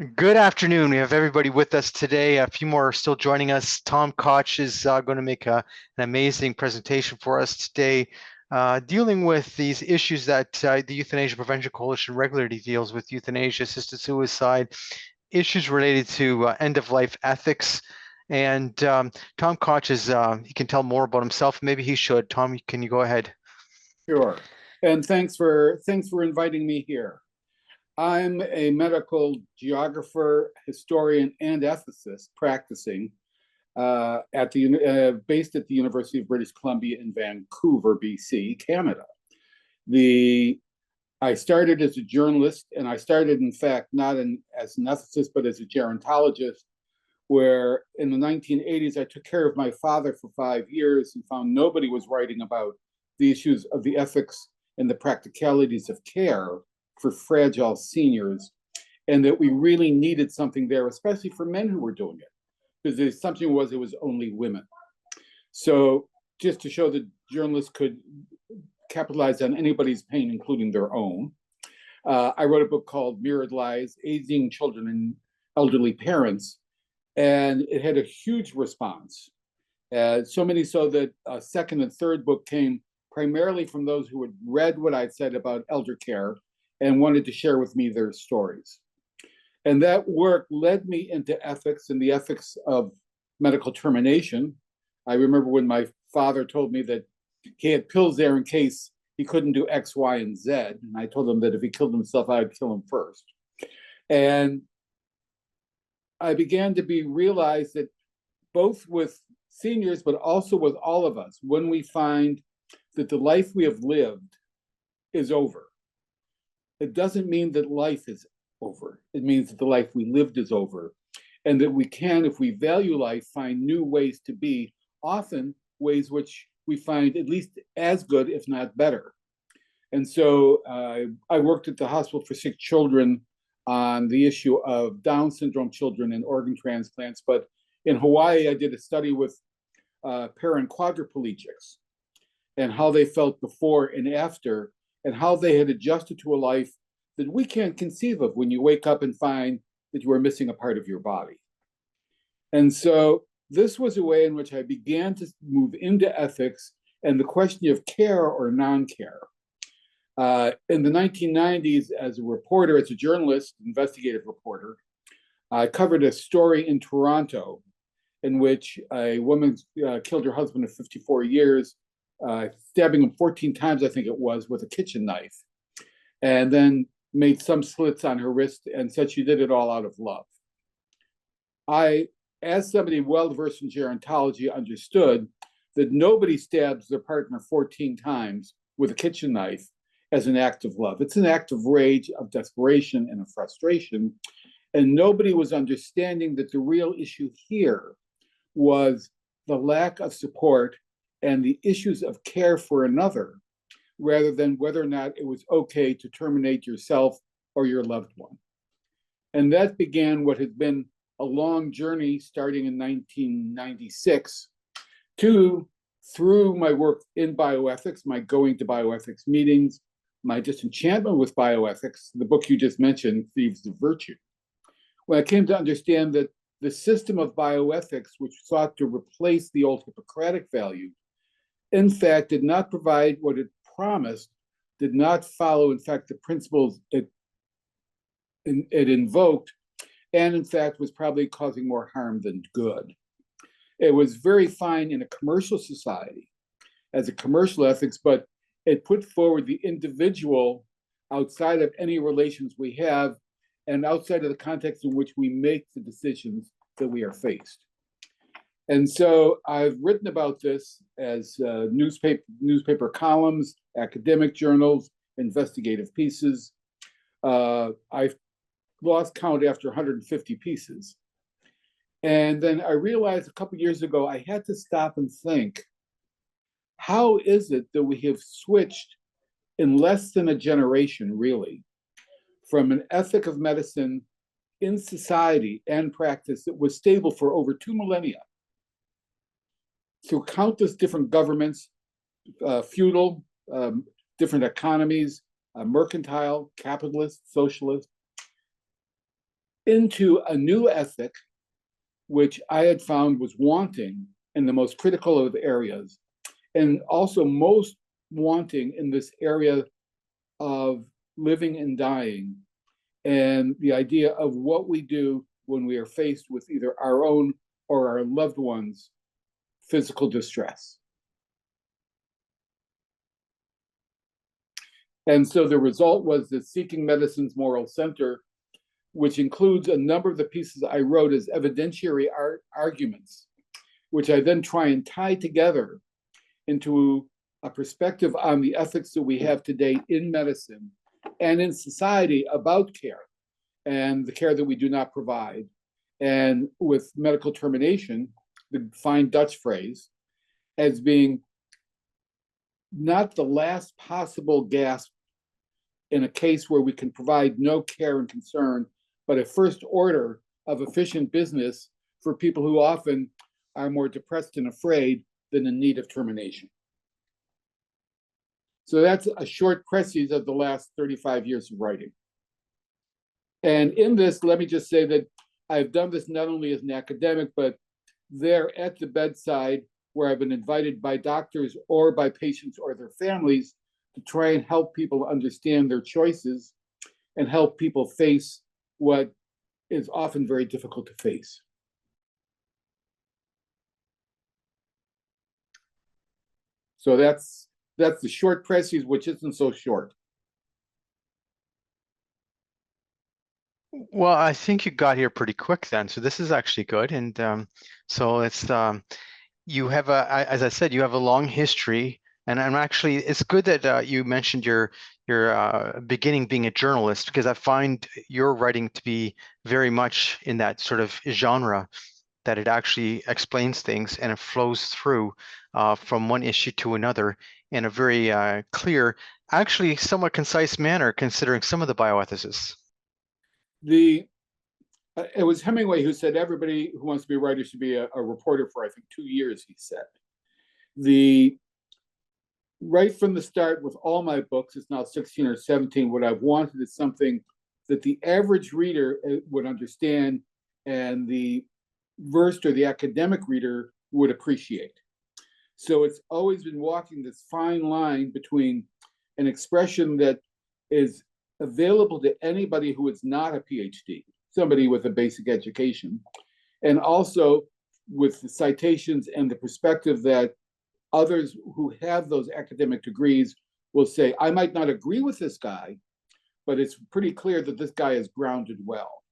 Good afternoon. We have everybody with us today. A few more are still joining us. Tom Koch is going to make an amazing presentation for us today, dealing with these issues that the Euthanasia Prevention Coalition regularly deals with: euthanasia, assisted suicide, issues related to end-of-life ethics. And Tom Koch he can tell more about himself. Maybe he should. Tom, can you go ahead? Sure. And thanks for inviting me here. I'm a medical geographer, historian, and ethicist practicing based at the University of British Columbia in Vancouver, BC, Canada. I started as a journalist, and I started, in fact, not as an ethicist, but as a gerontologist, where in the 1980s, I took care of my father for 5 years and found nobody was writing about the issues of the ethics and the practicalities of care for fragile seniors, and that we really needed something there, especially for men who were doing it, because the assumption was it was only women. So just to show that journalists could capitalize on anybody's pain, including their own, I wrote a book called Mirrored Lives, Aging Children and Elderly Parents, and it had a huge response. So many so that a second and third book came primarily from those who had read what I'd said about elder care and wanted to share with me their stories. And that work led me into ethics and the ethics of medical termination. I remember when my father told me that he had pills there in case he couldn't do X, Y, and Z. And I told him that if he killed himself, I would kill him first. And I began to realize that both with seniors, but also with all of us, when we find that the life we have lived is over, it doesn't mean that life is over. It means that the life we lived is over, and that we can, if we value life, find new ways to be, often ways which we find at least as good, if not better. And so I worked at the Hospital for Sick Children on the issue of Down syndrome children and organ transplants. But in Hawaii, I did a study with parent quadriplegics and how they felt before and after, and how they had adjusted to a life that we can't conceive of when you wake up and find that you are missing a part of your body. And so this was a way in which I began to move into ethics and the question of care or non-care. In the 1990s, as a reporter, as a journalist, investigative reporter, I covered a story in Toronto in which a woman killed her husband of 54 years, stabbing him 14 times, I think it was, with a kitchen knife, and then made some slits on her wrist and said she did it all out of love. I, as somebody well-versed in gerontology, understood that nobody stabs their partner 14 times with a kitchen knife as an act of love. It's an act of rage, of desperation, and of frustration. And nobody was understanding that the real issue here was the lack of support and the issues of care for another, rather than whether or not it was okay to terminate yourself or your loved one. And that began what has been a long journey starting in 1996 through my work in bioethics, my going to bioethics meetings, my disenchantment with bioethics, the book you just mentioned, Thieves of Virtue. When I came to understand that the system of bioethics, which sought to replace the old Hippocratic value, in fact, did not provide what it promised, did not follow, in fact, the principles it invoked, and in fact was probably causing more harm than good. It was very fine in a commercial society as a commercial ethics, but it put forward the individual outside of any relations we have and outside of the context in which we make the decisions that we are faced. And so I've written about this as newspaper columns, academic journals, investigative pieces. I've lost count after 150 pieces. And then I realized a couple of years ago, I had to stop and think, how is it that we have switched in less than a generation, really, from an ethic of medicine in society and practice that was stable for over 2 millennia, through countless different governments, feudal, different economies, mercantile, capitalist, socialist, into a new ethic, which I had found was wanting in the most critical of areas, and also most wanting in this area of living and dying, and the idea of what we do when we are faced with either our own or our loved ones' physical distress. And so the result was the Seeking Medicine's Moral Center, which includes a number of the pieces I wrote as evidentiary arguments, which I then try and tie together into a perspective on the ethics that we have today in medicine and in society about care and the care that we do not provide. And with medical termination, the fine Dutch phrase, as being not the last possible gasp in a case where we can provide no care and concern, but a first order of efficient business for people who often are more depressed and afraid than in need of termination. So that's a short précis of the last 35 years of writing. And in this, let me just say that I've done this not only as an academic, but there at the bedside where I've been invited by doctors or by patients or their families to try and help people understand their choices and help people face what is often very difficult to face. So that's the short précis, which isn't so short. Well, I think you got here pretty quick then. So this is actually good. And so it's you have as I said, you have a long history, and I'm actually, it's good that you mentioned your beginning being a journalist, because I find your writing to be very much in that sort of genre, that it actually explains things and it flows through from one issue to another in a very clear, actually somewhat concise manner, considering some of the bioethicists. It was Hemingway who said everybody who wants to be a writer should be a reporter for, I think, 2 years, he said. Right from the start with all my books, it's now 16 or 17, what I've wanted is something that the average reader would understand and the versed or the academic reader would appreciate. So it's always been walking this fine line between an expression that is available to anybody who is not a PhD, somebody with a basic education, and also with the citations and the perspective that others who have those academic degrees will say, I might not agree with this guy, but it's pretty clear that this guy is grounded well.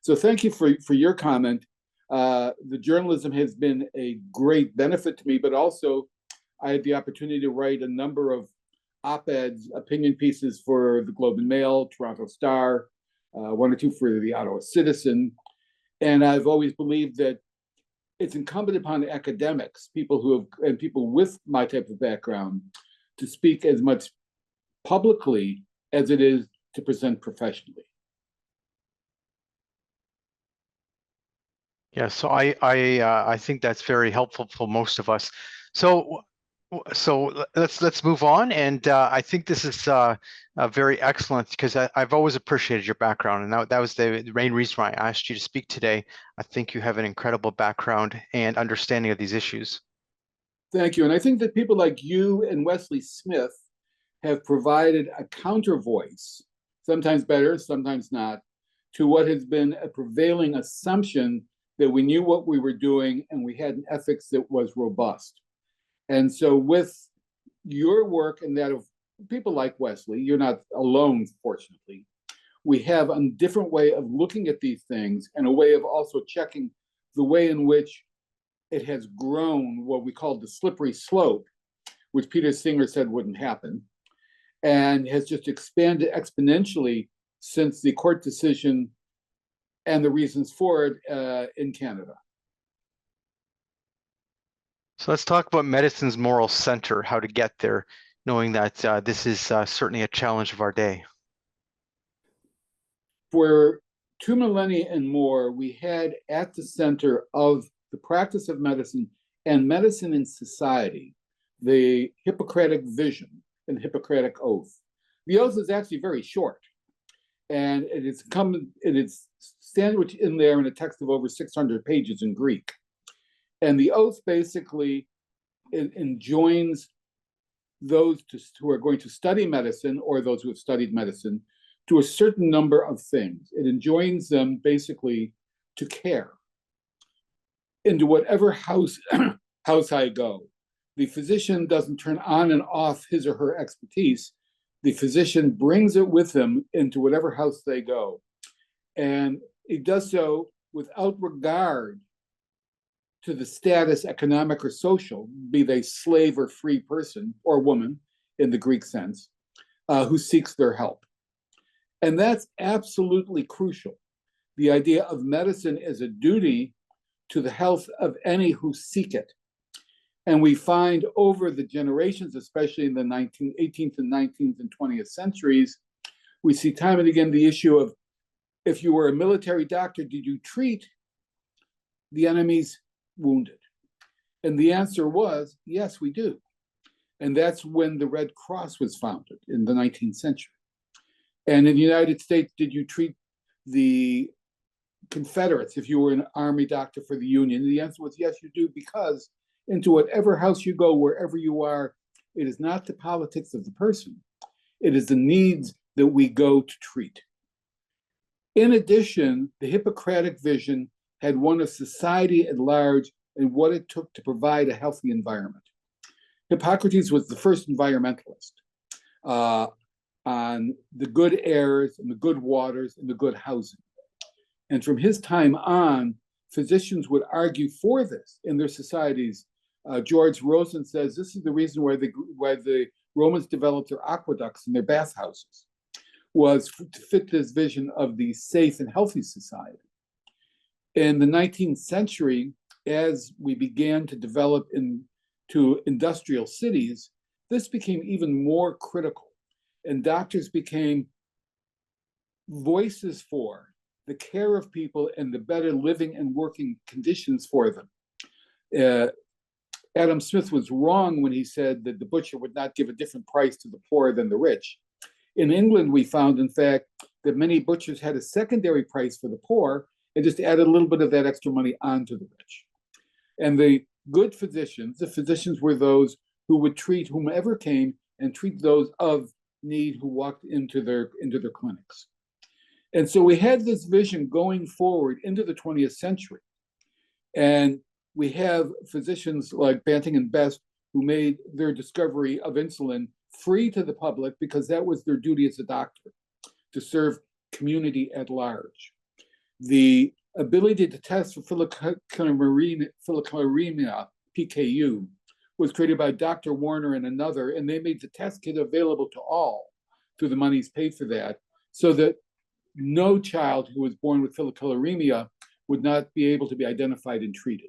So thank you for your comment. The journalism has been a great benefit to me, but also I had the opportunity to write a number of op-eds, opinion pieces for the Globe and Mail, Toronto Star, one or two for the Ottawa Citizen. And I've always believed that it's incumbent upon academics, people with my type of background, to speak as much publicly as it is to present professionally. Yeah, so I think that's very helpful for most of us. So let's move on, and I think this is very excellent, because I've always appreciated your background, and that was the main reason why I asked you to speak today. I think you have an incredible background and understanding of these issues. Thank you. And I think that people like you and Wesley Smith have provided a counter voice, sometimes better, sometimes not, to what has been a prevailing assumption that we knew what we were doing and we had an ethics that was robust. And so with your work and that of people like Wesley, you're not alone, fortunately, we have a different way of looking at these things and a way of also checking the way in which it has grown, what we call the slippery slope, which Peter Singer said wouldn't happen, and has just expanded exponentially since the court decision and the reasons for it in Canada. So let's talk about medicine's moral center, how to get there, knowing that this is certainly a challenge of our day. For 2 millennia and more, we had at the center of the practice of medicine and medicine in society the Hippocratic vision and Hippocratic oath. The oath is actually very short. and it's sandwiched in there in a text of over 600 pages in Greek. And the oath basically enjoins those who are going to study medicine or those who have studied medicine to a certain number of things. It enjoins them basically to care. Into whatever house I go, the physician doesn't turn on and off his or her expertise. The physician brings it with them into whatever house they go. And it does so without regard to the status, economic or social, be they slave or free person or woman in the Greek sense, who seeks their help. And that's absolutely crucial. The idea of medicine as a duty to the health of any who seek it. And we find over the generations, especially in the 18th and 19th and 20th centuries, we see time and again the issue of, if you were a military doctor, did you treat the enemy's wounded? And the answer was, yes, we do. And that's when the Red Cross was founded in the 19th century. And in the United States, did you treat the Confederates if you were an army doctor for the Union? And the answer was, yes, you do, because into whatever house you go, wherever you are, it is not the politics of the person. It is the needs that we go to treat. In addition, the Hippocratic vision had one of society at large and what it took to provide a healthy environment. Hippocrates was the first environmentalist on the good airs and the good waters and the good housing. And from his time on, physicians would argue for this in their societies. George Rosen says this is the reason why the Romans developed their aqueducts and their bathhouses, was to fit this vision of the safe and healthy society. In the 19th century, as we began to develop into industrial cities, this became even more critical. And doctors became voices for the care of people and the better living and working conditions for them. Adam Smith was wrong when he said that the butcher would not give a different price to the poor than the rich. In England, we found, in fact, that many butchers had a secondary price for the poor and just added a little bit of that extra money onto the rich. And the good physicians, the physicians were those who would treat whomever came and treat those of need who walked into their clinics. And so we had this vision going forward into the 20th century. And we have physicians like Banting and Best who made their discovery of insulin free to the public because that was their duty as a doctor, to serve community at large. The ability to test for phenylketonuria, PKU, was created by Dr. Warner and another, and they made the test kit available to all through the monies paid for that, so that no child who was born with phenylketonuria would not be able to be identified and treated.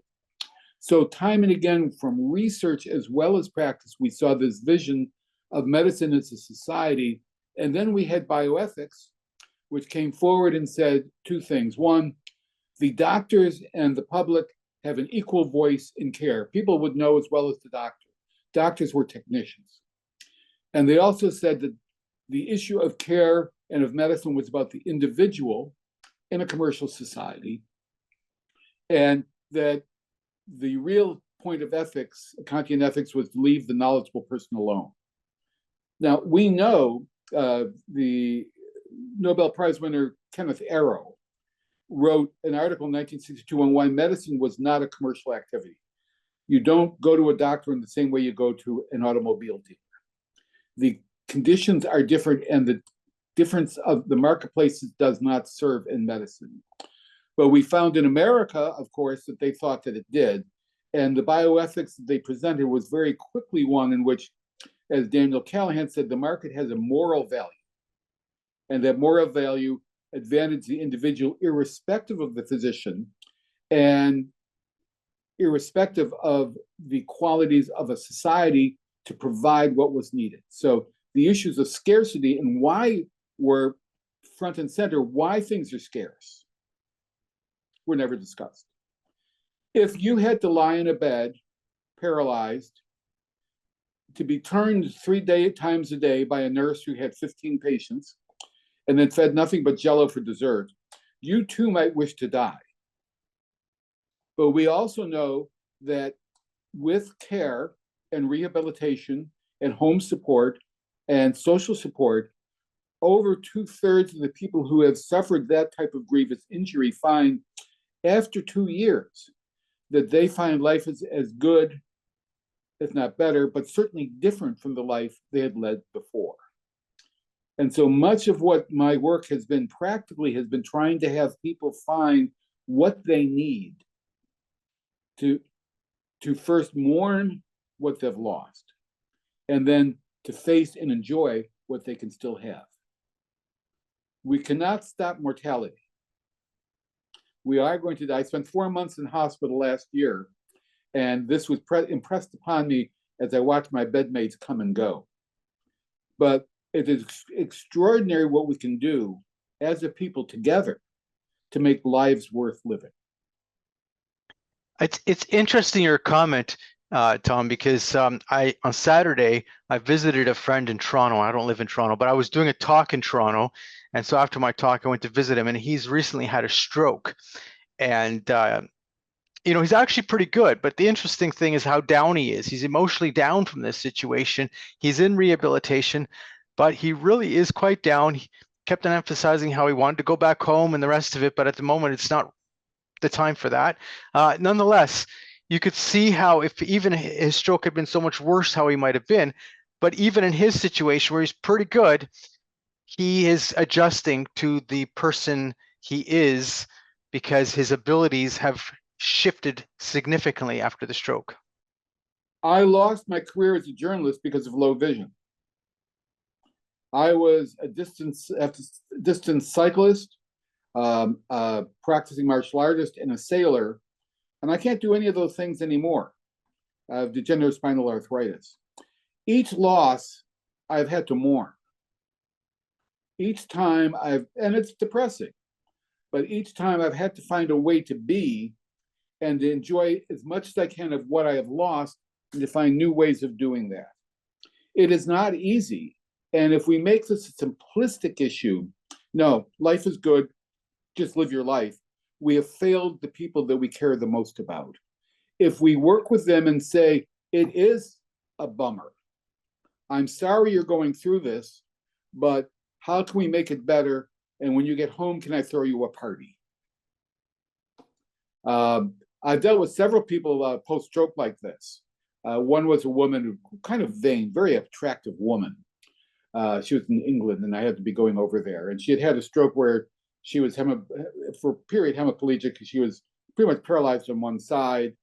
So time and again, from research as well as practice, we saw this vision of medicine as a society. And then we had bioethics, which came forward and said two things. One, the doctors and the public have an equal voice in care. People would know as well as the doctor. Doctors were technicians. And they also said that the issue of care and of medicine was about the individual in a commercial society, and that the real point of ethics, Kantian ethics, was to leave the knowledgeable person alone. Now, we know the Nobel Prize winner Kenneth Arrow wrote an article in 1962 on why medicine was not a commercial activity. You don't go to a doctor in the same way you go to an automobile dealer. The conditions are different, and the difference of the marketplaces does not serve in medicine. But we found in America, of course, that they thought that it did. And the bioethics that they presented was very quickly one in which, as Daniel Callahan said, the market has a moral value. And that moral value advantages the individual irrespective of the physician and irrespective of the qualities of a society to provide what was needed. So the issues of scarcity and why were front and center, why things are scarce, were never discussed. If you had to lie in a bed, paralyzed, to be turned 3 times a day by a nurse who had 15 patients, and then fed nothing but Jello for dessert, you too might wish to die. But we also know that with care and rehabilitation and home support and social support, over 2/3 of the people who have suffered that type of grievous injury find after 2 years that they find life as good, if not better, but certainly different from the life they had led before. And so much of what my work has been practically has been trying to have people find what they need to first mourn what they've lost, and then to face and enjoy what they can still have. We cannot stop mortality. We are going to die. I spent 4 months in hospital last year, and this was impressed upon me as I watched my bedmates come and go. But it is extraordinary what we can do as a people together to make lives worth living. It's interesting your comment, Tom, because on Saturday I visited a friend in Toronto. I don't live in Toronto, but I was doing a talk in Toronto, and so after my talk, I went to visit him, and he's recently had a stroke, and he's actually pretty good. But the interesting thing is how down he is. He's emotionally down from this situation. He's in rehabilitation, but he really is quite down. He kept on emphasizing how he wanted to go back home and the rest of it, but at the moment, it's not the time for that. Nonetheless, you could see how if even his stroke had been so much worse, how he might have been. But even in his situation where he's pretty good, he is adjusting to the person he is because his abilities have shifted significantly after the stroke. I lost my career as a journalist because of low vision. I was a distance cyclist, practicing martial artist, and a sailor, and I can't do any of those things anymore. I have degenerative spinal arthritis. Each loss I've had to mourn. Each time and it's depressing, but each time I've had to find a way to be and to enjoy as much as I can of what I have lost and to find new ways of doing that. It is not easy. And if we make this a simplistic issue, no, life is good, just live your life, we have failed the people that we care the most about. If we work with them and say, it is a bummer, I'm sorry you're going through this, but how can we make it better? And when you get home, can I throw you a party? I've dealt with several people post-stroke like this. One was a woman who kind of vain, very attractive woman. She was in England, and I had to be going over there. And she had had a stroke where she was for a period hemiplegic because she was pretty much paralyzed on one side.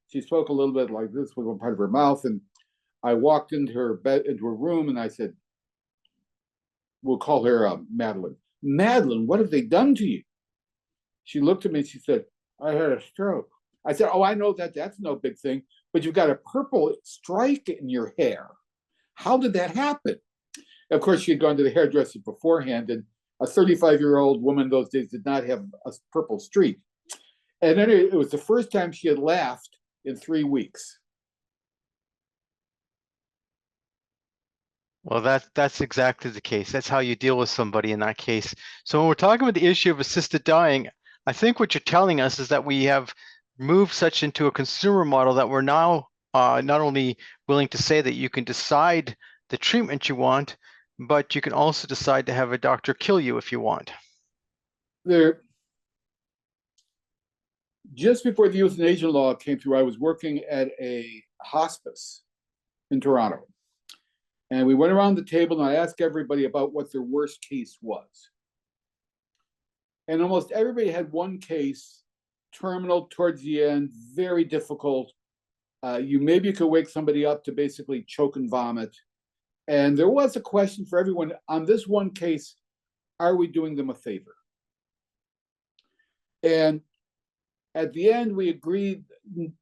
She spoke a little bit like this with one part of her mouth. And I walked into her room, and I said, we'll call her Madeline. Madeline, what have they done to you? She looked at me and she said, I had a stroke. I said, oh, I know that. That's no big thing. But you've got a purple strike in your hair. How did that happen? Of course, she had gone to the hairdresser beforehand, and a 35-year-old woman those days did not have a purple streak. And then it was the first time she had laughed in 3 weeks. Well, that's exactly the case. That's how you deal with somebody in that case. So when we're talking about the issue of assisted dying, I think what you're telling us is that we have moved such into a consumer model that we're now not only willing to say that you can decide the treatment you want, but you can also decide to have a doctor kill you if you want. Just before the euthanasia law came through, I was working at a hospice in Toronto. And we went around the table and I asked everybody about what their worst case was. And almost everybody had one case, terminal towards the end, very difficult. Maybe you could wake somebody up to basically choke and vomit. And there was a question for everyone on this one case, are we doing them a favor? And at the end, we agreed,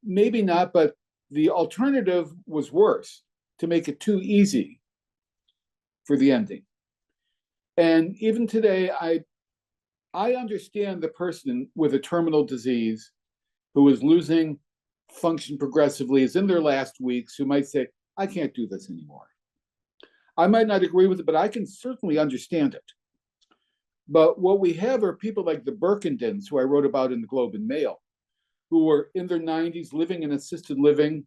maybe not, but the alternative was worse, to make it too easy for the ending. And even today, I understand the person with a terminal disease who is losing function progressively, is in their last weeks, who might say, I can't do this anymore. I might not agree with it, but I can certainly understand it. But what we have are people like the Birkendens, who I wrote about in the Globe and Mail, who were in their 90s, living in assisted living,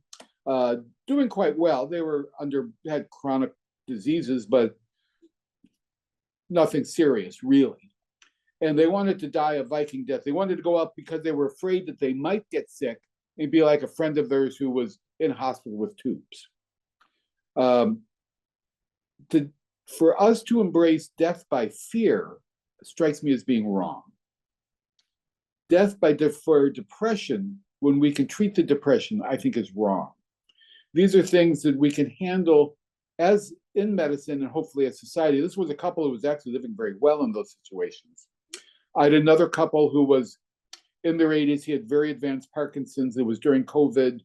doing quite well. They had chronic diseases, but nothing serious, really. And they wanted to die a Viking death. They wanted to go out because they were afraid that they might get sick and be like a friend of theirs who was in hospital with tubes. For us to embrace death by fear strikes me as being wrong. Death for depression, when we can treat the depression, I think is wrong. These are things that we can handle as in medicine and hopefully as society. This was a couple who was actually living very well in those situations. I had another couple who was in their 80s. He had very advanced Parkinson's. It was during COVID.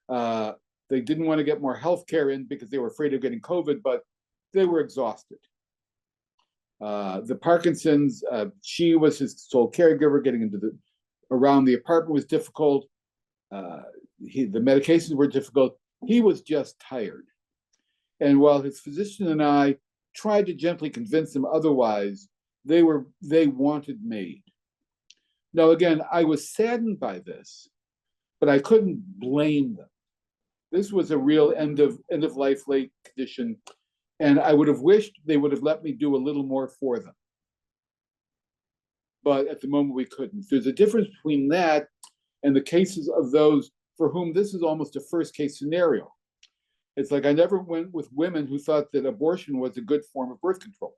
They didn't want to get more health care in because they were afraid of getting COVID, but they were exhausted. The Parkinson's, she was his sole caregiver. Getting around the apartment was difficult. The medications were difficult. He was just tired. And while his physician and I tried to gently convince him otherwise, they wanted MAID. Now, again, I was saddened by this, but I couldn't blame them. This was a real end of life late condition, and I would have wished they would have let me do a little more for them. But at the moment, we couldn't. There's a difference between that and the cases of those for whom this is almost a first case scenario. It's like I never went with women who thought that abortion was a good form of birth control.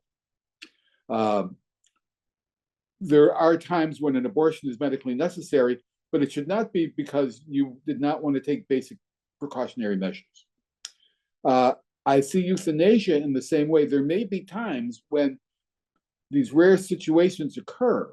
There are times when an abortion is medically necessary, but it should not be because you did not want to take basic precautionary measures. I see euthanasia in the same way. There may be times when these rare situations occur,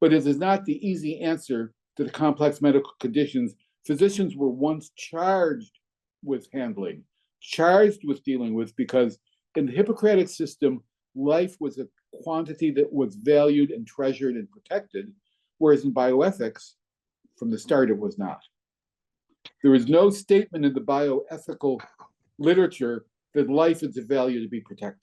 but it is not the easy answer to the complex medical conditions physicians were once charged with handling, charged with dealing with, because in the Hippocratic system, life was a quantity that was valued and treasured and protected, whereas in bioethics, from the start, it was not. There is no statement in the bioethical literature that life is a value to be protected.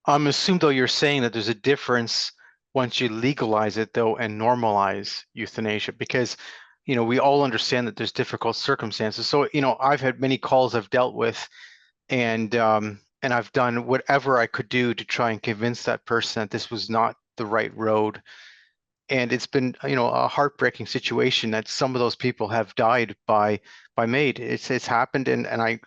I'm assuming, though, you're saying that there's a difference once you legalize it, though, and normalize euthanasia, because, you know, we all understand that there's difficult circumstances. So, you know, I've had many calls I've dealt with, and I've done whatever I could do to try and convince that person that this was not the right road. And it's been, you know, a heartbreaking situation that some of those people have died by MAID. It's happened, and I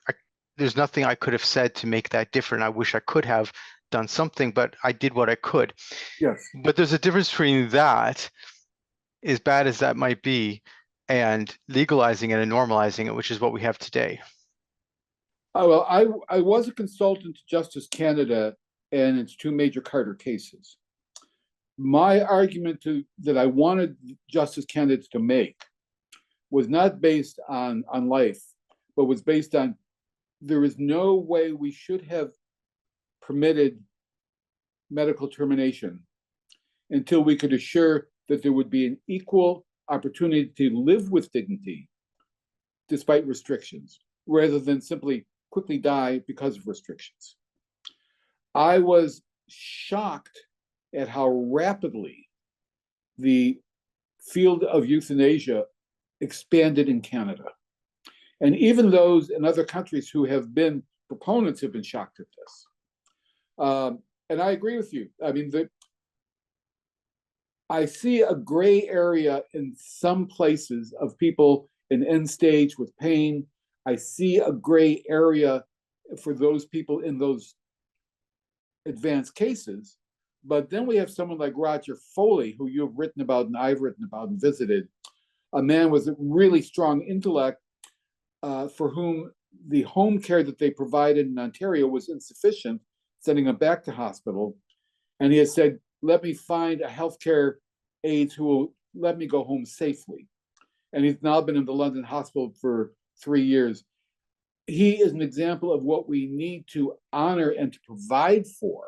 there's nothing I could have said to make that different. I wish I could have done something, but I did what I could. Yes. But there's a difference between that, as bad as that might be, and legalizing it and normalizing it, which is what we have today. Well, I was a consultant to Justice Canada and its two major Carter cases. My argument that I wanted Justice Canada to make was not based on life, but was based on there is no way we should have permitted medical termination until we could assure that there would be an equal opportunity to live with dignity despite restrictions, rather than simply quickly die because of restrictions. I was shocked at how rapidly the field of euthanasia expanded in Canada. And even those in other countries who have been proponents have been shocked at this. And I agree with you. I mean, I see a gray area in some places of people in end stage with pain. I see a gray area for those people in those advanced cases. But then we have someone like Roger Foley, who you've written about and I've written about and visited, a man with a really strong intellect for whom the home care that they provided in Ontario was insufficient, sending him back to hospital. And he has said, let me find a healthcare aide who will let me go home safely. And he's now been in the London hospital for 3 years. He is an example of what we need to honor and to provide for,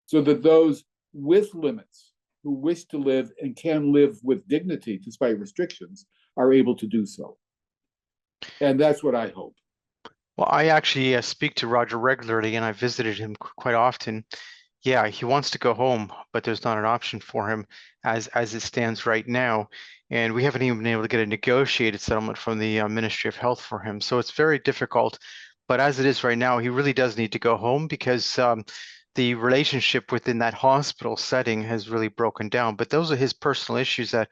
so that those with limits who wish to live and can live with dignity despite restrictions are able to do so. And that's what I hope. Well, I actually speak to Roger regularly, and I visited him quite often. Yeah, he wants to go home, but there's not an option for him as it stands right now. And we haven't even been able to get a negotiated settlement from the Ministry of Health for him. So it's very difficult. But as it is right now, he really does need to go home because the relationship within that hospital setting has really broken down. But those are his personal issues that,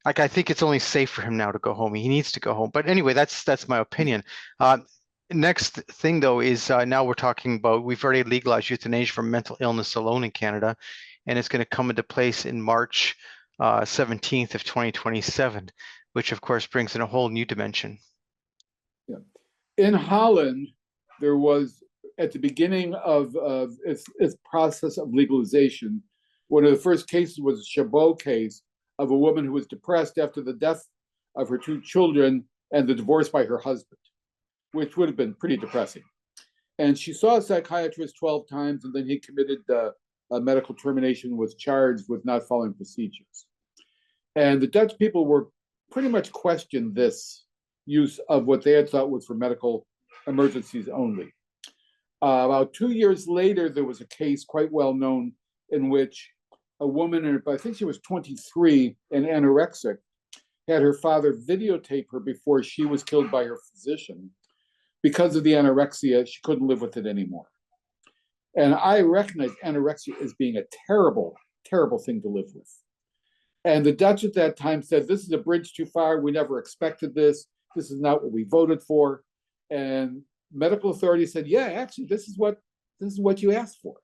like, I think it's only safe for him now to go home. He needs to go home. But anyway, that's my opinion. Next thing though is now we're talking about, we've already legalized euthanasia for mental illness alone in Canada, and it's going to come into place in March 17th of 2027, which of course brings in a whole new dimension. Yeah. In Holland, there was, at the beginning of its process of legalization, one of the first cases was a Chabot case of a woman who was depressed after the death of her two children and the divorce by her husband, which would have been pretty depressing. And she saw a psychiatrist 12 times, and then he committed a medical termination, was charged with not following procedures. And the Dutch people were pretty much questioned this use of what they had thought was for medical emergencies only. About 2 years later, there was a case quite well known in which a woman, I think she was 23 and anorexic, had her father videotape her before she was killed by her physician. Because of the anorexia, she couldn't live with it anymore. And I recognize anorexia as being a terrible, terrible thing to live with. And the Dutch at that time said, this is a bridge too far. We never expected this. This is not what we voted for. And medical authorities said, yeah, actually, this is what you asked for.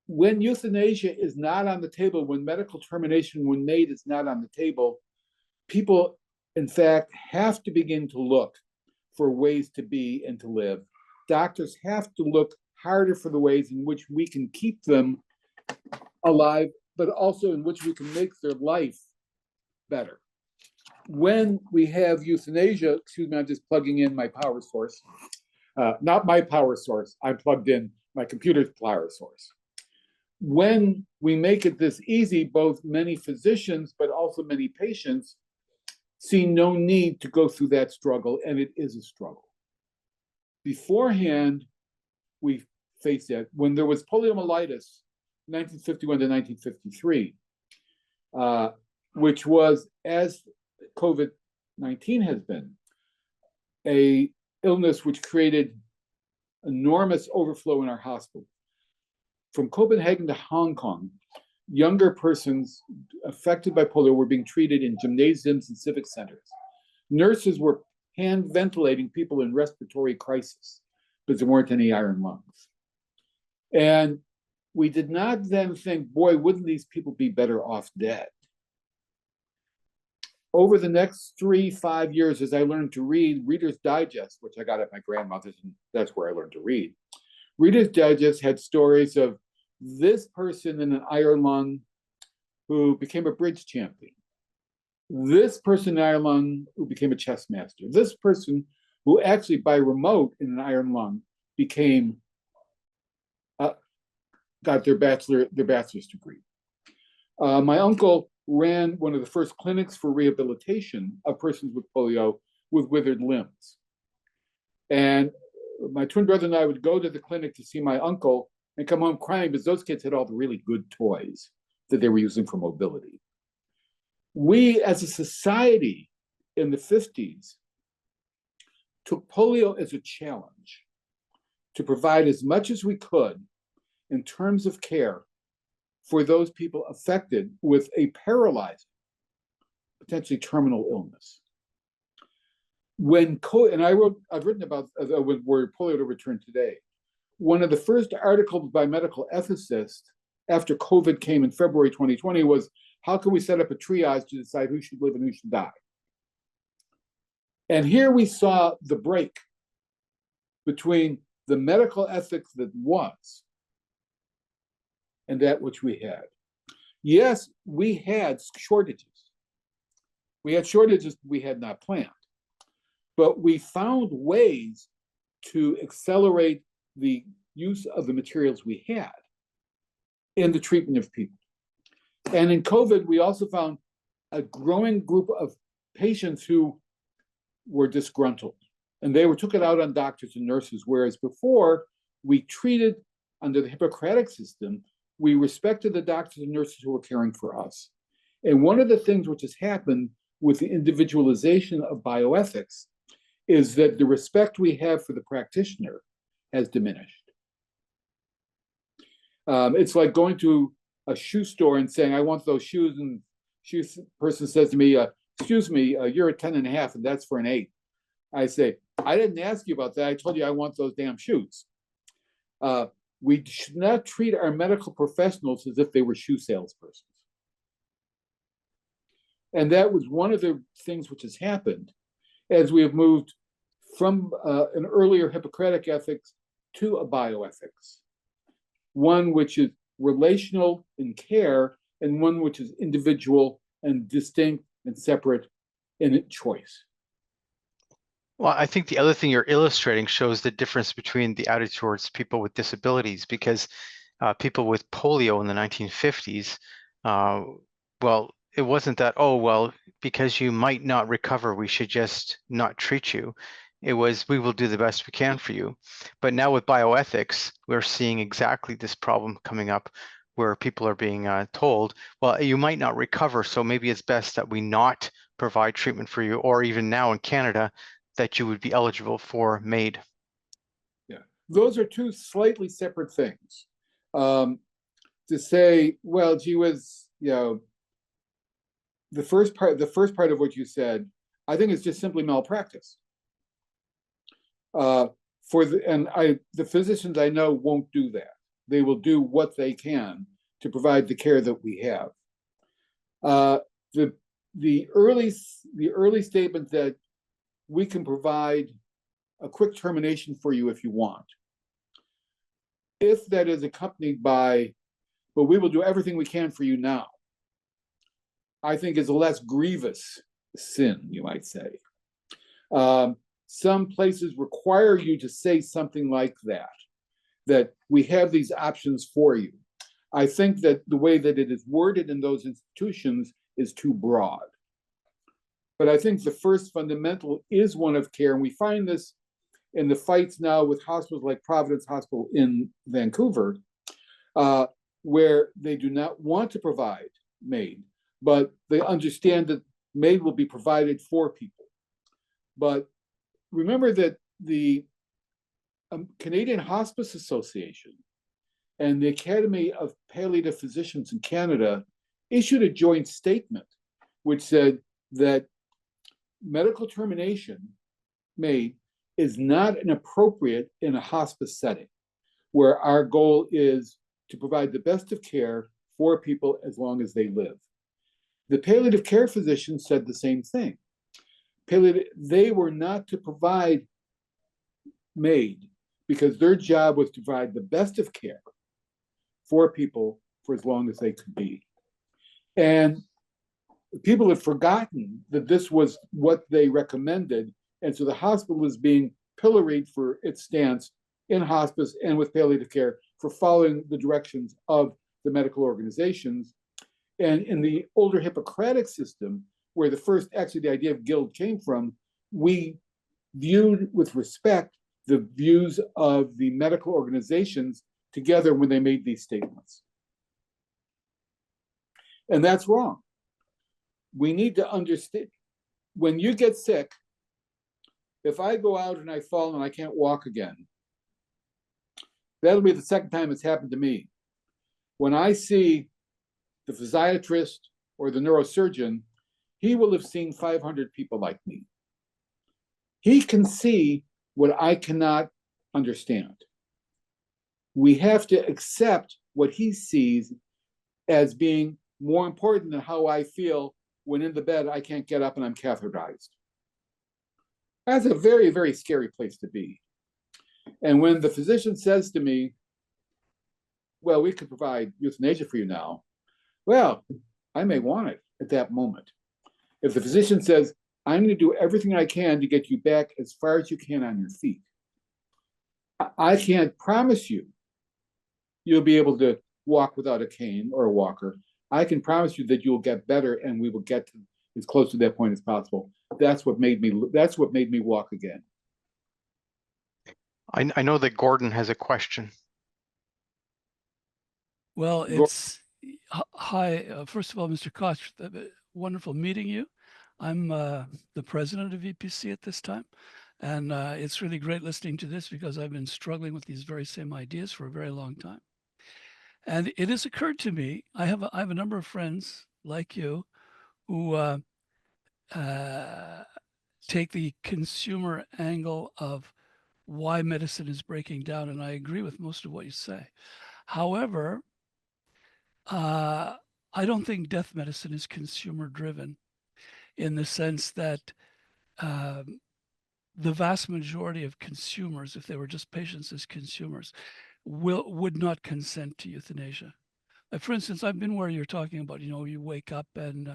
When euthanasia is not on the table, when medical termination, when made, is not on the table, people, in fact, have to begin to look for ways to be and to live. Doctors have to look harder for the ways in which we can keep them alive, but also in which we can make their life better. When we have euthanasia, excuse me, I'm just plugging in my power source. Not my power source, I plugged in my computer's power source. When we make it this easy, both many physicians, but also many patients, see no need to go through that struggle, and it is a struggle. Beforehand, we faced that. When there was poliomyelitis, 1951 to 1953, which was, as COVID-19 has been, a illness which created enormous overflow in our hospital. From Copenhagen to Hong Kong, younger persons affected by polio were being treated in gymnasiums and civic centers. Nurses were hand ventilating people in respiratory crisis because there weren't any iron lungs. And we did not then think, boy, wouldn't these people be better off dead? Over the next 3-5 years, as I learned to read Reader's Digest, which I got at my grandmother's, and that's where I learned to read. Reader's Digest had stories of this person in an iron lung who became a bridge champion. This person in an iron lung who became a chess master. This person who actually by remote in an iron lung became, got their bachelor's degree. My uncle ran one of the first clinics for rehabilitation of persons with polio with withered limbs. And my twin brother and I would go to the clinic to see my uncle and come home crying because those kids had all the really good toys that they were using for mobility. We, as a society in the 50s, took polio as a challenge to provide as much as we could in terms of care for those people affected with a paralyzing, potentially terminal illness. And I've written about where polio to return today. One of the first articles by medical ethicists after COVID came in February 2020 was, how can we set up a triage to decide who should live and who should die? And here we saw the break between the medical ethics that was and that which we had. Yes, we had shortages. We had shortages we had not planned. But we found ways to accelerate the use of the materials we had in the treatment of people. And in COVID, we also found a growing group of patients who were disgruntled And they took it out on doctors and nurses, whereas before we treated under the Hippocratic system, we respected the doctors and nurses who were caring for us. And one of the things which has happened with the individualization of bioethics is that the respect we have for the practitioner has diminished. It's like going to a shoe store and saying, I want those shoes, and shoe person says to me, excuse me, you're a 10.5 and that's for an 8. I say, I didn't ask you about that. I told you I want those damn shoes. We should not treat our medical professionals as if they were shoe salespersons. And that was one of the things which has happened as we have moved from an earlier Hippocratic ethics to a bioethics. One which is relational in care and one which is individual and distinct and separate in choice. Well, I think the other thing you're illustrating shows the difference between the attitude towards people with disabilities, because people with polio in the 1950s, well, it wasn't that, oh, well, because you might not recover, we should just not treat you. It was, we will do the best we can for you. But now with bioethics, we're seeing exactly this problem coming up where people are being told, well, you might not recover, so maybe it's best that we not provide treatment for you, or even now in Canada, that you would be eligible for MAID. Yeah, those are two slightly separate things. To say, well, gee whiz, you know, the first part of what you said, I think is just simply malpractice. The physicians I know won't do that. They will do what they can to provide the care that we have. The early statement that we can provide a quick termination for you if you want, if that is accompanied by, but we will do everything we can for you now, I think is a less grievous sin, you might say. Some places require you to say something like that we have these options for you. I think that the way that it is worded in those institutions is too broad. But I think the first fundamental is one of care, and we find this in the fights now with hospitals like Providence Hospital in Vancouver, where they do not want to provide MAID, but they understand that MAID will be provided for people. But remember that the Canadian Hospice Association and the Academy of Palliative Physicians in Canada issued a joint statement which said that medical termination MAID is not inappropriate in a hospice setting, where our goal is to provide the best of care for people as long as they live. The palliative care physicians said the same thing. They were not to provide MAID because their job was to provide the best of care for people for as long as they could be. And people have forgotten that this was what they recommended. And so the hospital is being pilloried for its stance in hospice and with palliative care for following the directions of the medical organizations. And in the older Hippocratic system, where the idea of guild came from, we viewed with respect the views of the medical organizations together when they made these statements. And that's wrong. We need to understand, when you get sick, if I go out and I fall and I can't walk again, that'll be the second time it's happened to me. When I see the physiatrist or the neurosurgeon, he will have seen 500 people like me. He can see what I cannot understand. We have to accept what he sees as being more important than how I feel when in the bed I can't get up and I'm catheterized. That's a very, very scary place to be. And when the physician says to me, well, we could provide euthanasia for you now, well, I may want it at that moment. If the physician says, I'm going to do everything I can to get you back as far as you can on your feet, I can't promise you you'll be able to walk without a cane or a walker. I can promise you that you'll get better and we will get to as close to that point as possible. That's what made me walk again. I know that Gordon has a question. Well, it's hi. First of all, Mr. Koch, wonderful meeting you. I'm the president of EPC at this time, and it's really great listening to this because I've been struggling with these very same ideas for a very long time. And it has occurred to me, I have a number of friends like you who take the consumer angle of why medicine is breaking down, and I agree with most of what you say. However, I don't think death medicine is consumer driven in the sense that the vast majority of consumers, if they were just patients as consumers, would not consent to euthanasia. Like for instance, I've been where you're talking about, you wake up and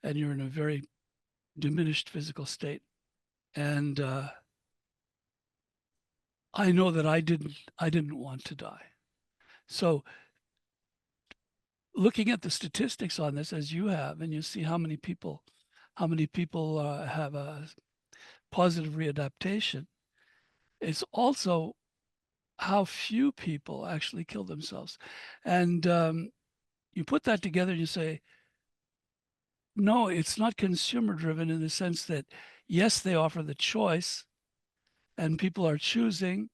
you're in a very diminished physical state. And I know that I didn't want to die. So looking at the statistics on this, as you have, and you see how many people have a positive readaptation, it's also how few people actually kill themselves. And you put that together and you say, no, it's not consumer driven in the sense that, yes, they offer the choice and people are choosing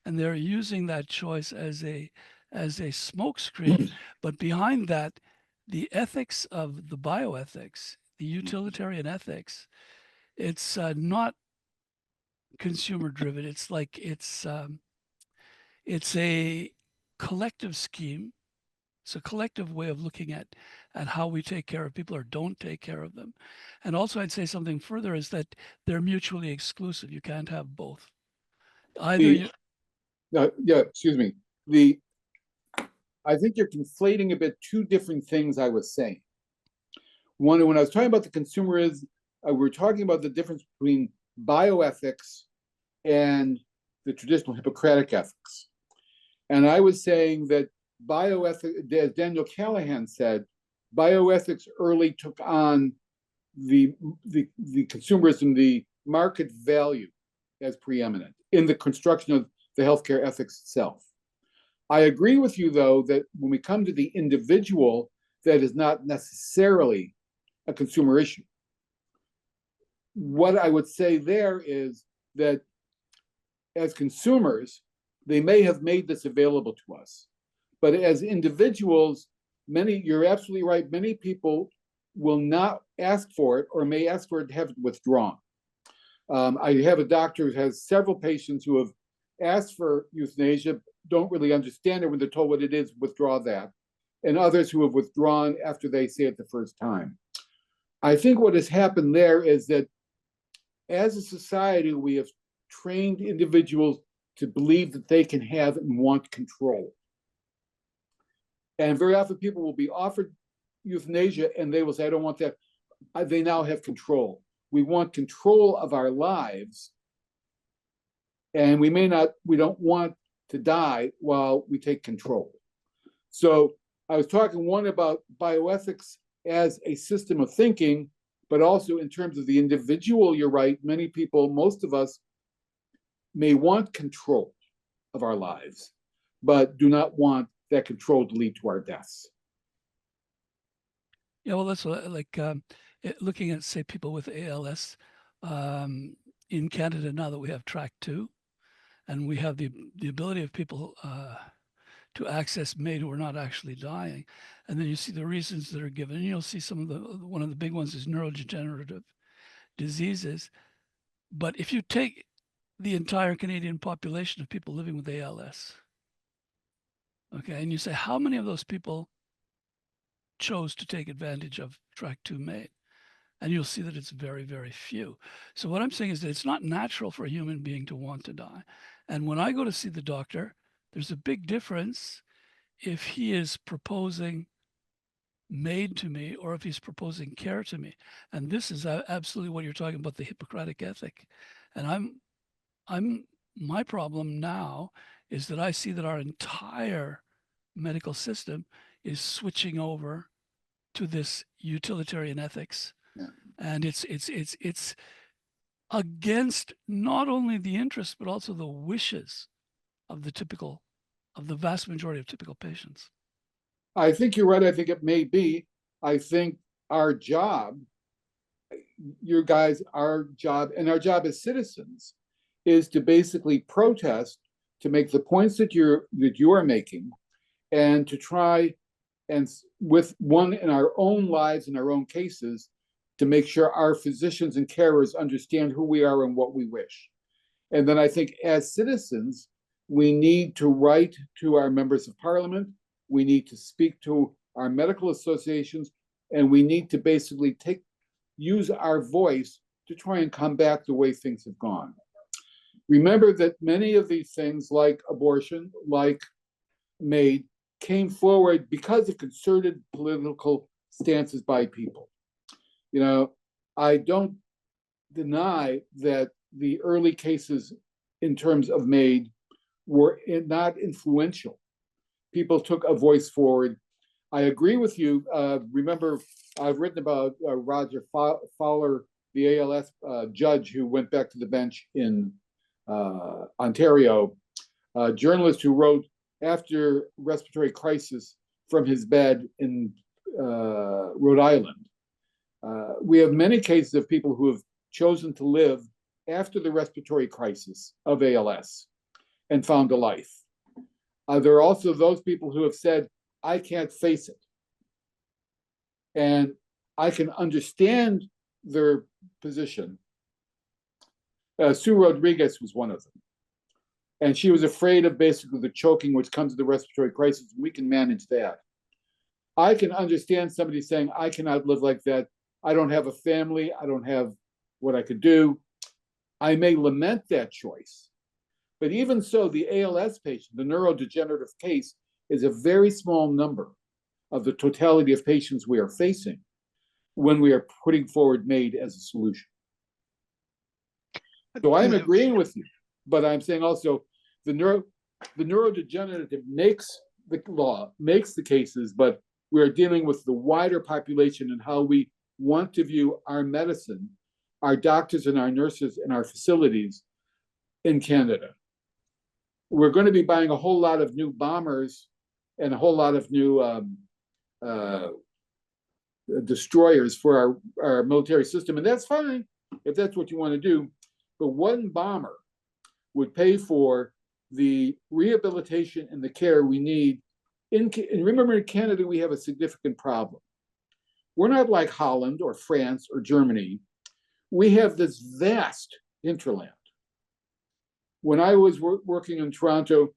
and they're using that choice as a smokescreen. But behind that, the ethics of the bioethics, the utilitarian ethics, it's not consumer driven. It's like it's a collective scheme. It's a collective way of looking at how we take care of people or don't take care of them. And also, I'd say something further is that they're mutually exclusive. You can't have both. Excuse me. I think you're conflating a bit two different things I was saying. One, when I was talking about the consumer we're talking about the difference between bioethics and the traditional Hippocratic ethics. And I was saying that bioethics, as Daniel Callahan said, bioethics early took on the consumerism, the market value as preeminent in the construction of the healthcare ethics itself. I agree with you, though, that when we come to the individual, that is not necessarily a consumer issue. What I would say there is that as consumers, they may have made this available to us. But as individuals, you're absolutely right, many people will not ask for it or may ask for it to have it withdrawn. I have a doctor who has several patients who have asked for euthanasia, don't really understand it when they're told what it is, withdraw that, and others who have withdrawn after they say it the first time. I think what has happened there is that as a society, we have trained individuals to believe that they can have and want control. And very often people will be offered euthanasia and they will say, I don't want that. They now have control. We want control of our lives. And we don't want to die while we take control. So I was talking one about bioethics as a system of thinking, but also in terms of the individual, you're right. Many people, most of us, may want control of our lives, but do not want that control to lead to our deaths. Yeah, well, that's like looking at, say, people with ALS in Canada now that we have track 2, and we have the ability of people to access MAID who are not actually dying. And then you see the reasons that are given. And you'll see one of the big ones is neurodegenerative diseases. But if you take the entire Canadian population of people living with ALS, okay, and you say, how many of those people chose to take advantage of track 2 MAID? And you'll see that it's very, very few. So what I'm saying is that it's not natural for a human being to want to die. And when I go to see the doctor, there's a big difference if he is proposing MAID to me or if he's proposing care to me. And this is absolutely what you're talking about, the Hippocratic ethic. And my problem now is that I see that our entire medical system is switching over to this utilitarian ethics. Yeah. And it's against not only the interests, but also the wishes of the vast majority of typical patients? I think you're right. I think it may be. I think our job, your guys, our job, and our job as citizens is to basically protest, to make the points that you are making, and to try and with one in our own lives, in our own cases, to make sure our physicians and carers understand who we are and what we wish. And then I think as citizens, we need to write to our members of parliament, we need to speak to our medical associations, and we need to basically use our voice to try and combat the way things have gone. Remember that many of these things, like abortion, like MAID, came forward because of concerted political stances by people. You know, I don't deny that the early cases in terms of MAID were not influential. People took a voice forward. I agree with you. Remember, I've written about Roger Fowler, the ALS judge who went back to the bench in Ontario, a journalist who wrote after respiratory crisis from his bed in Rhode Island. We have many cases of people who have chosen to live after the respiratory crisis of ALS and found a life. There are also those people who have said, I can't face it. And I can understand their position. Sue Rodriguez was one of them. And she was afraid of basically the choking which comes with the respiratory crisis. We can manage that. I can understand somebody saying, I cannot live like that. I don't have a family. I don't have what I could do. I may lament that choice. But even so, the ALS patient, the neurodegenerative case, is a very small number of the totality of patients we are facing when we are putting forward MAID as a solution. So I'm agreeing with you, but I'm saying also the neurodegenerative makes the law, makes the cases, but we are dealing with the wider population and how we want to view our medicine, our doctors and our nurses and our facilities in Canada. We're going to be buying a whole lot of new bombers and a whole lot of new destroyers for our military system. And that's fine if that's what you want to do. But one bomber would pay for the rehabilitation and the care we need. And remember, in Canada, we have a significant problem. We're not like Holland or France or Germany. We have this vast hinterland. When I was working in Toronto,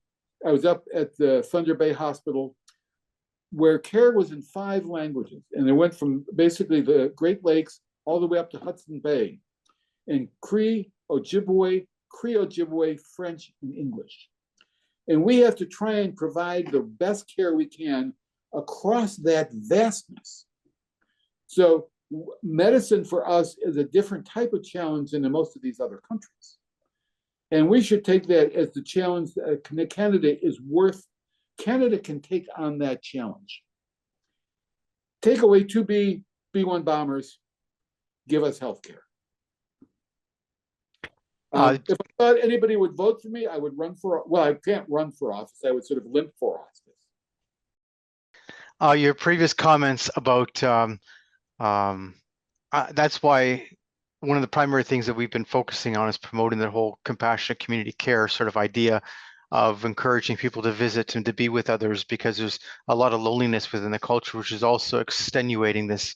I was up at the Thunder Bay Hospital, where care was in 5 languages. And it went from basically the Great Lakes all the way up to Hudson Bay, in Cree, Ojibwe, Cree Ojibwe, French, and English. And we have to try and provide the best care we can across that vastness. So medicine for us is a different type of challenge than in most of these other countries. And we should take that as the challenge that Canada is worth. Canada can take on that challenge. Take away 2 B-1 bombers, give us healthcare. If I thought anybody would vote for me, I would run for, well, I can't run for office. I would sort of limp for office. Your previous comments about, that's why one of the primary things that we've been focusing on is promoting the whole compassionate community care sort of idea of encouraging people to visit and to be with others, because there's a lot of loneliness within the culture, which is also extenuating this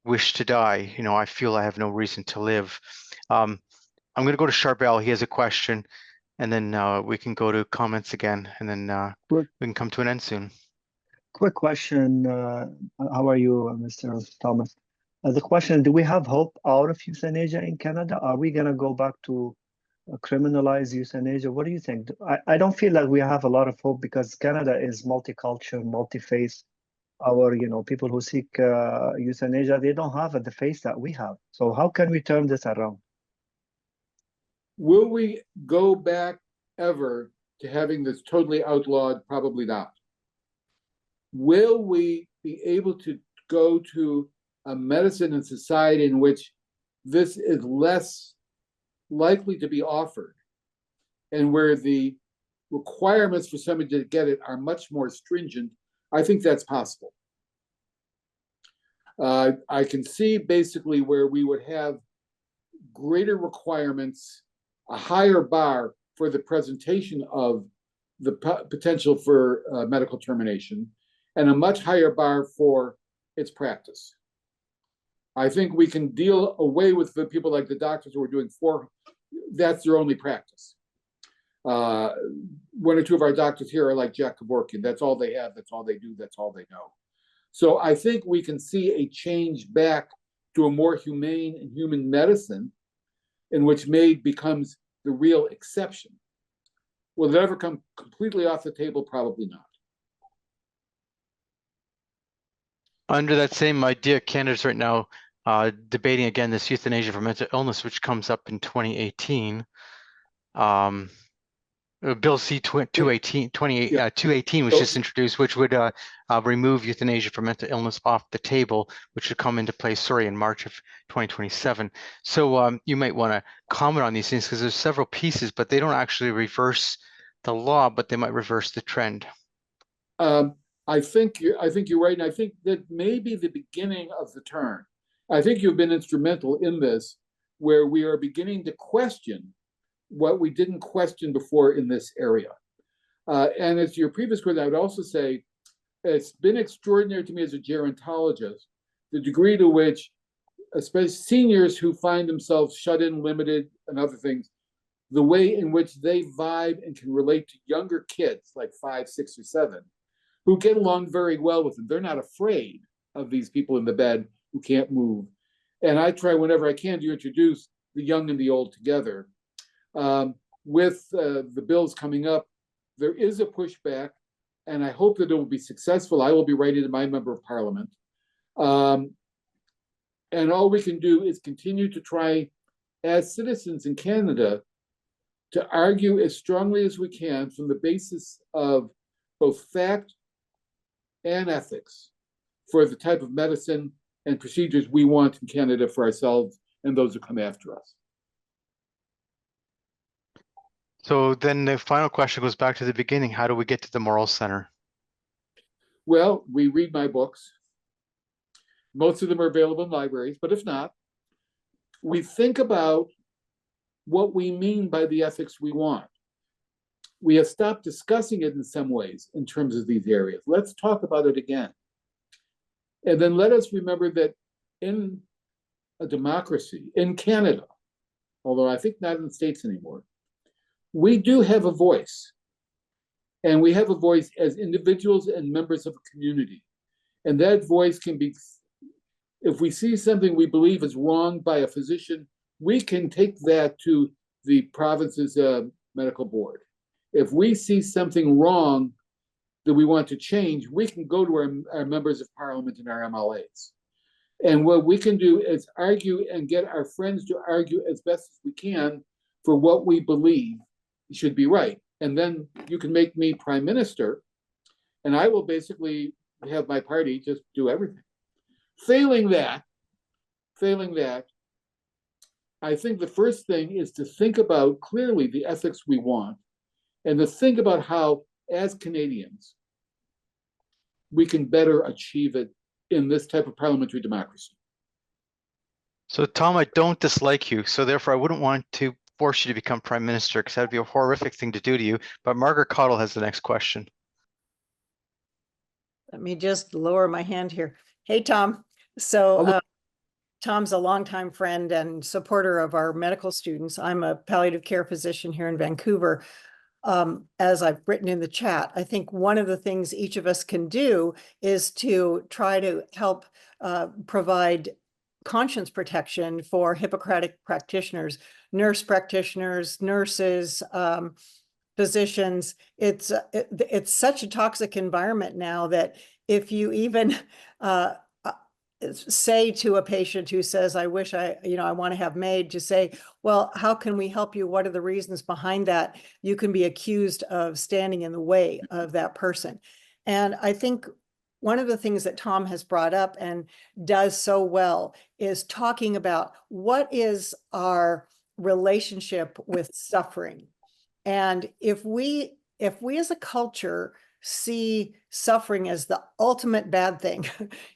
wish to die. You know, I feel I have no reason to live. I'm going to go to Charbel. He has a question, and then we can go to comments again, and then we can come to an end soon. Quick question. How are you, Mr. Thomas? The question, do we have hope out of euthanasia in Canada? Are we going to go back to criminalize euthanasia? What do you think? I don't feel like we have a lot of hope, because Canada is multicultural, multi-faith. Our, people who seek euthanasia, they don't have the faith that we have. So how can we turn this around? Will we go back ever to having this totally outlawed? Probably not. Will we be able to go to a medicine and society in which this is less likely to be offered, and where the requirements for somebody to get it are much more stringent, I think that's possible. I can see basically where we would have greater requirements, a higher bar for the presentation of the potential for medical termination, and a much higher bar for its practice. I think we can deal away with the people like the doctors who are doing that's their only practice. One or two of our doctors here are like Jack Kevorkian. That's all they have, that's all they do, that's all they know. So I think we can see a change back to a more humane and human medicine in which MAID becomes the real exception. Will it ever come completely off the table? Probably not. Under that same idea, Canada's right now debating again this euthanasia for mental illness, which comes up in 2018. Bill C-218 218 was just introduced, which would remove euthanasia for mental illness off the table, which should come into place, in March of 2027. So you might want to comment on these things because there's several pieces, but they don't actually reverse the law, but they might reverse the trend. I think you're right, and I think that may be the beginning of the turn. I think you've been instrumental in this, where we are beginning to question what we didn't question before in this area. And as to your previous question, I would also say it's been extraordinary to me as a gerontologist, the degree to which, especially seniors who find themselves shut in, limited, and other things, the way in which they vibe and can relate to younger kids, like 5, 6, or 7, who get along very well with them. They're not afraid of these people in the bed who can't move. And I try whenever I can to introduce the young and the old together. With the bills coming up, there is a pushback, and I hope that it will be successful. I will be writing to my member of parliament. And all we can do is continue to try, as citizens in Canada, to argue as strongly as we can from the basis of both fact and ethics for the type of medicine and procedures we want in Canada for ourselves and those who come after us. So then the final question goes back to the beginning. How do we get to the moral center? Well, we read my books. Most of them are available in libraries, but if not, we think about what we mean by the ethics we want. We have stopped discussing it in some ways in terms of these areas. Let's talk about it again. And then let us remember that in a democracy, in Canada, although I think not in the States anymore, we do have a voice, and we have a voice as individuals and members of a community. And that voice can be, if we see something we believe is wrong by a physician, we can take that to the province's medical board. If we see something wrong that we want to change, we can go to our members of parliament and our MLAs. And what we can do is argue and get our friends to argue as best as we can for what we believe should be right. And then you can make me prime minister, and I will basically have my party just do everything. Failing that, I think the first thing is to think about clearly the ethics we want, and to think about how, as Canadians, we can better achieve it in this type of parliamentary democracy. So Tom, I don't dislike you, so therefore I wouldn't want to force you to become prime minister, because that would be a horrific thing to do to you. But Margaret Cottle has the next question. Let me just lower my hand here. Hey, Tom. So Tom's a longtime friend and supporter of our medical students. I'm a palliative care physician here in Vancouver. As I've written in the chat, I think one of the things each of us can do is to try to help provide conscience protection for Hippocratic practitioners, nurse practitioners, nurses, physicians. It's such a toxic environment now that if you even say to a patient who says, I wish I want to have MAID, to say, well, how can we help you? What are the reasons behind that? You can be accused of standing in the way of that person. And I think one of the things that Tom has brought up and does so well is talking about what is our relationship with suffering. And if we as a culture see suffering as the ultimate bad thing,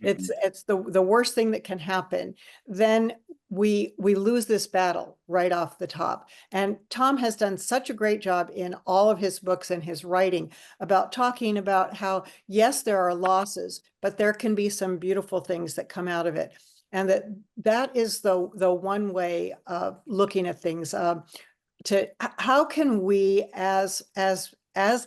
it's the worst thing that can happen, then we lose this battle right off the top. And Tom has done such a great job in all of his books and his writing about talking about how, yes, there are losses, but there can be some beautiful things that come out of it. And that is the one way of looking at things. To how can we as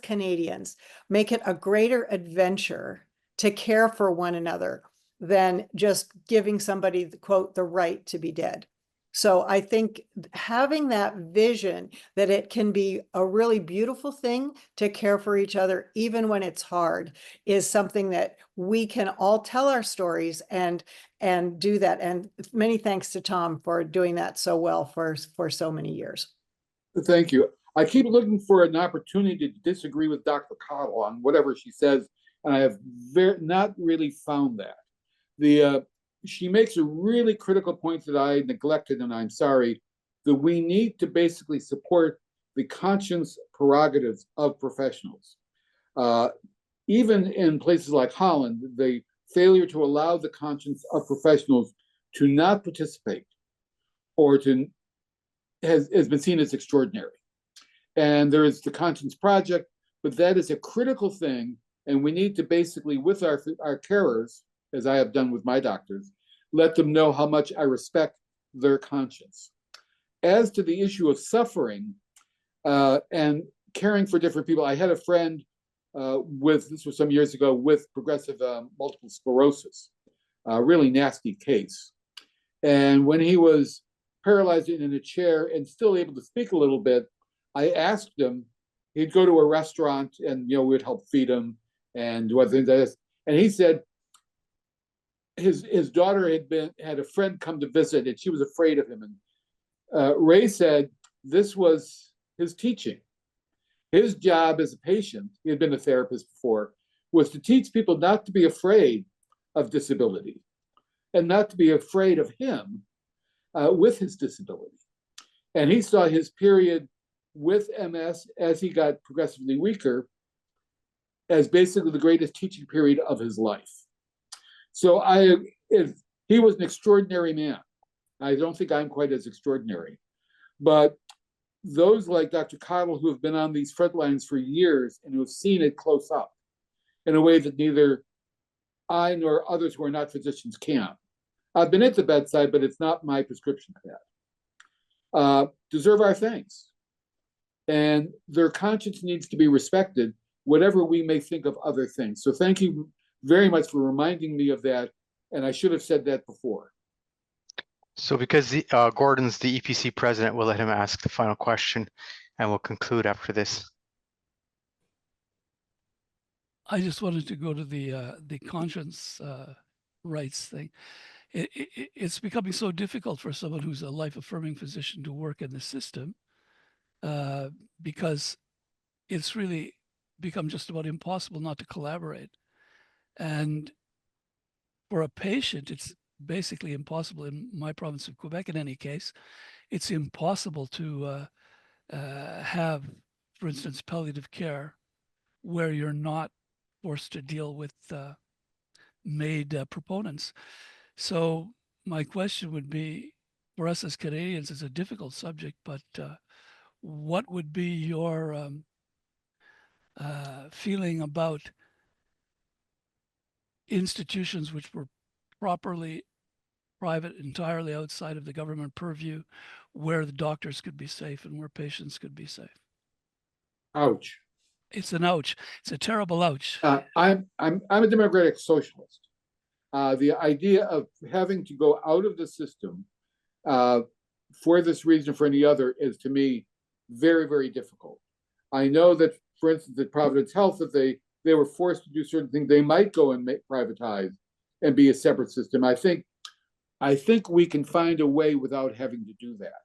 Canadians make it a greater adventure to care for one another than just giving somebody the quote, the right to be dead. So I think having that vision that it can be a really beautiful thing to care for each other, even when it's hard, is something that we can all tell our stories and do that. And many thanks to Tom for doing that so well for so many years. Thank you. I keep looking for an opportunity to disagree with Dr. Cottle on whatever she says, and I have not really found that. She makes a really critical point that I neglected, and I'm sorry, that we need to basically support the conscience prerogatives of professionals. Even in places like Holland, the failure to allow the conscience of professionals to not participate or to has been seen as extraordinary. And there is the Conscience Project, but that is a critical thing. And we need to basically, with our carers, as I have done with my doctors, let them know how much I respect their conscience. As to the issue of suffering and caring for different people, I had a friend this was some years ago, with progressive multiple sclerosis, a really nasty case. And when he was paralyzed in a chair and still able to speak a little bit, I asked him, he'd go to a restaurant and we'd help feed him and do other things like this. And he said his daughter had a friend come to visit and she was afraid of him. And Ray said this was his teaching. His job as a patient, he had been a therapist before, was to teach people not to be afraid of disability and not to be afraid of him with his disability. And he saw his period with MS as he got progressively weaker as basically the greatest teaching period of his life. So he was an extraordinary man. I don't think I'm quite as extraordinary, but those like Dr. Cottle who have been on these front lines for years and who have seen it close up in a way that neither I nor others who are not physicians can. I've been at the bedside, but it's not my prescription for that. Deserve our thanks. And their conscience needs to be respected, whatever we may think of other things. So thank you very much for reminding me of that. And I should have said that before. So because Gordon's the EPC president, we'll let him ask the final question and we'll conclude after this. I just wanted to go to the conscience rights thing. It's becoming so difficult for someone who's a life-affirming physician to work in the system because it's really become just about impossible not to collaborate. And for a patient, it's basically impossible in my province of Quebec, in any case. It's impossible to have, for instance, palliative care where you're not forced to deal with MAID proponents. So my question would be, for us as Canadians, it's a difficult subject, but what would be your feeling about institutions which were properly private, entirely outside of the government purview, where the doctors could be safe and where patients could be safe? Ouch. It's an ouch. It's a terrible ouch. I'm a democratic socialist. The idea of having to go out of the system for this reason or for any other is, to me, very, very difficult. I know that, for instance, at Providence Health, if they were forced to do certain things, they might go and privatize and be a separate system. I think we can find a way without having to do that.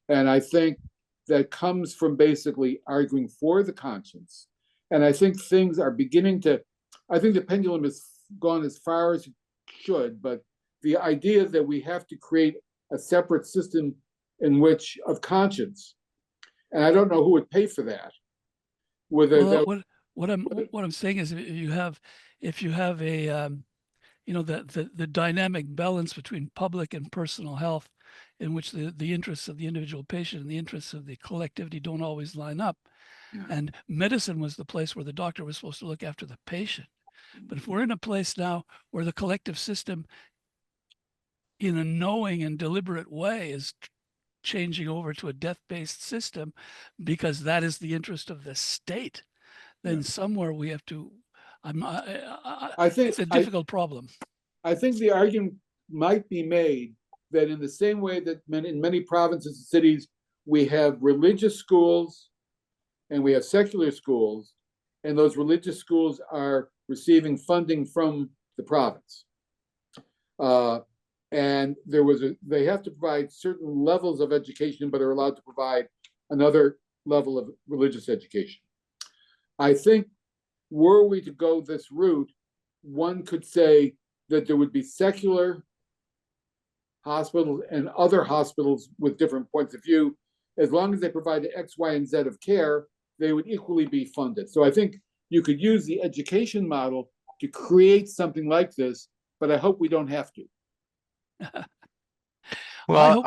And I think that comes from basically arguing for the conscience. And I think things are beginning to, I think the pendulum has gone as far as it should, but the idea that we have to create a separate system in which of conscience, and I don't know who would pay for that. Whether well, what I'm saying is, if you have a the dynamic balance between public and personal health, in which the interests of the individual patient and the interests of the collectivity don't always line up. Yeah. And medicine was the place where the doctor was supposed to look after the patient. But if we're in a place now where the collective system, in a knowing and deliberate way, is changing over to a death-based system because that is the interest of the state, then somewhere we have to, I think it's a difficult problem. I think the argument might be made that in the same way that in many provinces and cities, we have religious schools and we have secular schools, and those religious schools are receiving funding from the province. And they have to provide certain levels of education, but are allowed to provide another level of religious education. I think were we to go this route, one could say that there would be secular hospitals and other hospitals with different points of view. As long as they provide the X, Y, and Z of care, they would equally be funded. So I think you could use the education model to create something like this, but I hope we don't have to. Well,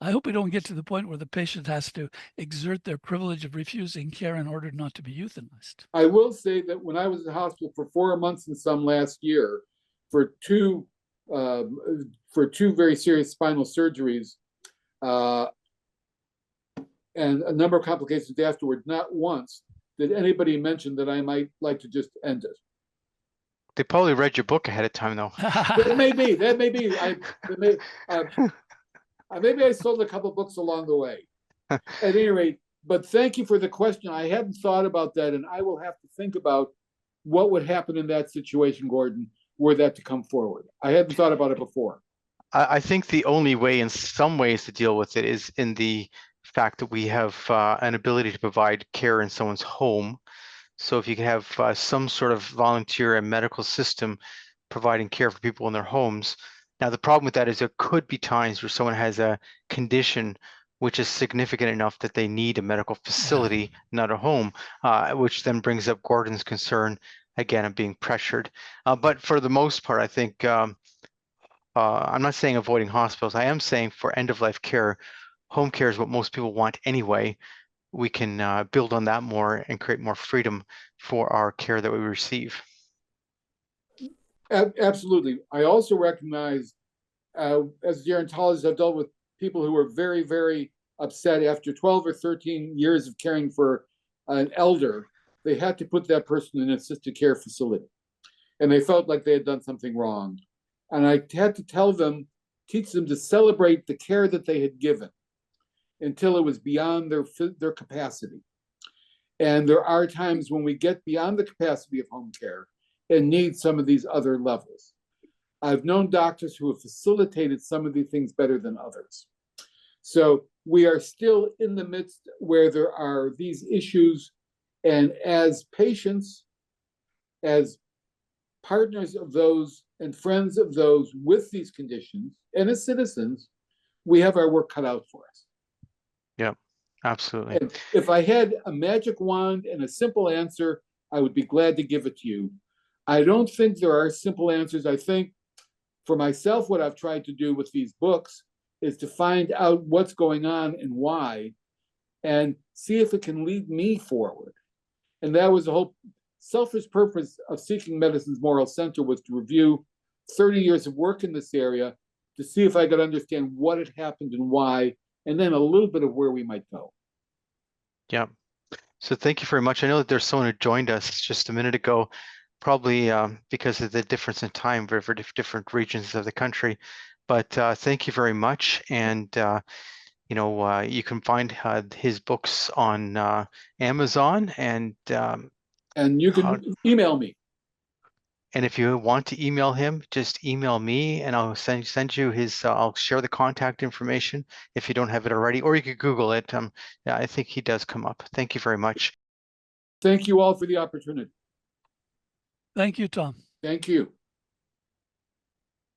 I hope we don't get to the point where the patient has to exert their privilege of refusing care in order not to be euthanized. I will say that when I was in the hospital for 4 months and some last year for two very serious spinal surgeries and a number of complications afterward, not once did anybody mention that I might like to just end it. They probably read your book ahead of time, though. That may be. Maybe I sold a couple books along the way. At any rate, but thank you for the question. I hadn't thought about that, and I will have to think about what would happen in that situation, Gordon, were that to come forward. I hadn't thought about it before. I think the only way in some ways to deal with it is in the fact that we have an ability to provide care in someone's home. So if you can have some sort of volunteer and medical system providing care for people in their homes. Now, the problem with that is there could be times where someone has a condition which is significant enough that they need a medical facility, not a home, which then brings up Gordon's concern, again, of being pressured. But for the most part, I think, I'm not saying avoiding hospitals. I am saying for end-of-life care, home care is what most people want anyway. We can build on that more and create more freedom for our care that we receive. Absolutely. I also recognize, as a gerontologist, I've dealt with people who were very, very upset after 12 or 13 years of caring for an elder. They had to put that person in an assisted care facility, and they felt like they had done something wrong. And I had to teach them to celebrate the care that they had given until it was beyond their capacity. And there are times when we get beyond the capacity of home care and need some of these other levels. I've known doctors who have facilitated some of these things better than others. So we are still in the midst where there are these issues, and as patients, as partners of those and friends of those with these conditions, and as citizens, we have our work cut out for us. Yeah, absolutely. And if I had a magic wand and a simple answer, I would be glad to give it to you. I don't think there are simple answers. I think for myself, what I've tried to do with these books is to find out what's going on and why, and see if it can lead me forward. And that was the whole selfish purpose of Seeking Medicine's Moral Center, was to review 30 years of work in this area to see if I could understand what had happened and why, and then a little bit of where we might go. Yeah. So thank you very much. I know that there's someone who joined us just a minute ago, probably because of the difference in time for different regions of the country. But thank you very much. And, you can find his books on Amazon, and you can email me. And if you want to email him, just email me, and I'll send you his. I'll share the contact information if you don't have it already, or you could Google it. Yeah, I think he does come up. Thank you very much. Thank you all for the opportunity. Thank you, Tom. Thank you.